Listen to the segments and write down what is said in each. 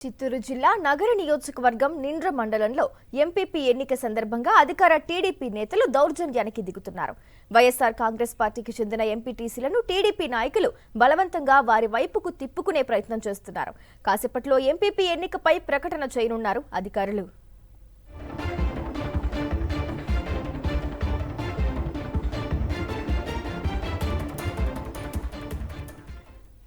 చిత్తూరు జిల్లా నగర నియోజకవర్గం నిండ్ర మండలంలో ఎంపీపీ ఎన్నిక సందర్భంగా అధికార టీడీపీ నేతలు దౌర్జన్యానికి దిగుతున్నారు. వైఎస్ఆర్ కాంగ్రెస్ పార్టీకి చెందిన ఎంపీటీసీలను టీడీపీ నాయకులు బలవంతంగా వారి వైపుకు తిప్పుకునే ప్రయత్నం చేస్తున్నారు. కాసేపట్లో ఎంపీపీ ఎన్నికపై ప్రకటన చేయనున్నారు అధికారులు.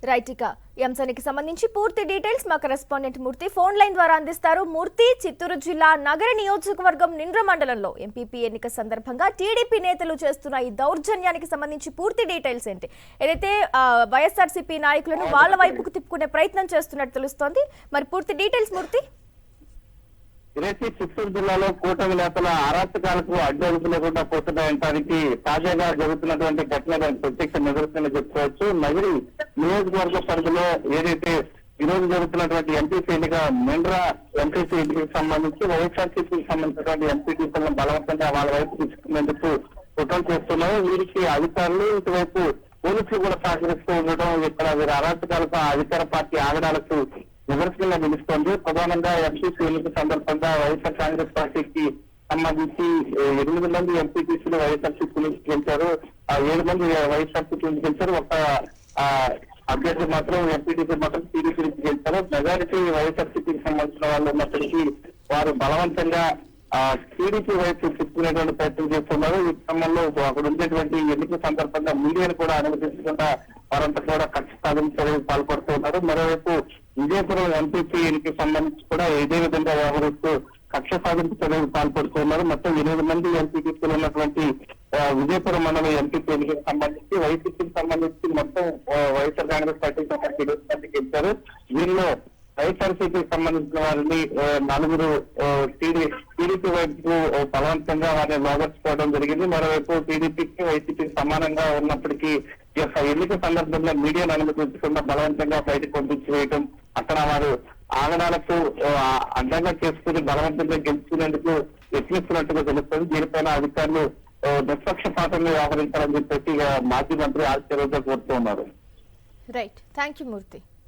రైటిక ఈ అంశానికి సంబంధించి పూర్తి డీటెయిల్స్ మా కరెస్పాండెంట్ మూర్తి ఫోన్ లైన్ ద్వారా అందిస్తారు. మూర్తి, చిత్తూరు జిల్లా నగర నియోజకవర్గం నిండ్ర మండలంలో ఎంపీపీ ఎన్నిక సందర్భంగా టీడీపీ నేతలు చేస్తున్న ఈ దౌర్జన్యానికి సంబంధించి పూర్తి డీటెయిల్స్ ఏంటి? ఏదైతే వైఎస్ఆర్సీపీ నాయకులను వాళ్ళ వైపుకు తిప్పుకునే ప్రయత్నం చేస్తున్నట్టు తెలుస్తోంది. మరి పూర్తి డీటెయిల్స్ మూర్తి. ఇదే చిత్తూరు జిల్లాలో కూటమి నేతల అరాచకాలకు అడ్డొడుకులేకుండా పోతున్నాయనడానికి తాజాగా జరుగుతున్నటువంటి ఘటన ప్రత్యక్ష నిదర్శనంగా చెప్పుకోవచ్చు. నగరి నియోజకవర్గ పరిధిలో ఏదైతే ఈ రోజు జరుగుతున్నటువంటి ఎంపీసీ ఎన్నిక నిండ్ర ఎంపీసీ ఎన్నికకు సంబంధించి వైఎస్ఆర్సీపీకి సంబంధించినటువంటి ఎంపీటీసీలను బలవంతంగా వాళ్ళ వైపు తీసుకునేందుకు కుట్రలు చేస్తున్నారు. వీరికి అధికారులు ఇటువైపు పోలీసులు కూడా సహకరిస్తూ ఉండటం ఇక్కడ వీరి అరాచకాలకు అధికార పార్టీ ఆగడాలకు నిదర్శనంగా నిలుస్తోంది. ప్రధానంగా ఎంపీసీ ఎన్నిక సందర్భంగా వైఎస్ఆర్ కాంగ్రెస్ పార్టీకి సంబంధించి 8 మంది ఎంపీటీసీలు వైఎస్ఆర్సీపీ నుంచి గెలిచారు. 7 మంది వైఎస్ఆర్సీపీ నుంచి గెలిచారు. ఒక అభ్యర్థి మాత్రం ఎంపీటీసీ మాత్రం టీడీపీ నుంచి గెలిచారు. మెజారిటీ వైఎస్ఆర్సీపీకి సంబంధించిన వాళ్ళు ఉన్నప్పటికీ వారు బలవంతంగా టీడీపీ వైపు తిప్పుకునేటువంటి ప్రయత్నం చేస్తున్నారు. ఈ క్రమంలో అక్కడ ఉండేటువంటి ఎన్నికల సందర్భంగా మీడియాను కూడా అనుమతించకుండా వారంతా కూడా కక్ష సాధన చర్యలు పాల్పడుతున్నారు. మరోవైపు విజయపురం ఎంపీపీ ఎన్నికకి సంబంధించి కూడా ఇదే విధంగా వ్యవహరిస్తూ కక్ష సాధింపు చర్యలు పాల్పడుతున్నారు. మొత్తం 8 మంది ఎంపీటీసీలు ఉన్నటువంటి విజయపురం మండలం ఎంపీపీ ఎన్నికకి సంబంధించి వైసీపీకి సంబంధించి మొత్తం వైఎస్ఆర్ కాంగ్రెస్ పార్టీకి సంబంధించి 20 మంది గెలిచారు. వీళ్ళు వైఎస్ఆర్సీపీకి సంబంధించిన వారిని 4 టీడీపీ వైపు బలవంతంగా వారిని లోగర్చుకోవడం జరిగింది. మరోవైపు టీడీపీకి వైసీపీకి సమానంగా ఉన్నప్పటికీ ఈ యొక్క ఎన్నిక సందర్భంగా మీడియాను అనుమతించకుండా బలవంతంగా బయటకు పంపించి వేయటం, అక్కడ వారు ఆగడాలకు అడ్డంగా చేసుకుని బలవంతంగా గెలుచుకునేందుకు యత్నిస్తున్నట్టుగా తెలుస్తుంది. దీనిపైన అధికారులు నిష్పక్షపాతంగా వ్యవహరించాలని చెప్పేసి మాజీ మంత్రి ఆర్కే రోజా కోరుతూ ఉన్నారు. Right, thank you Murthy.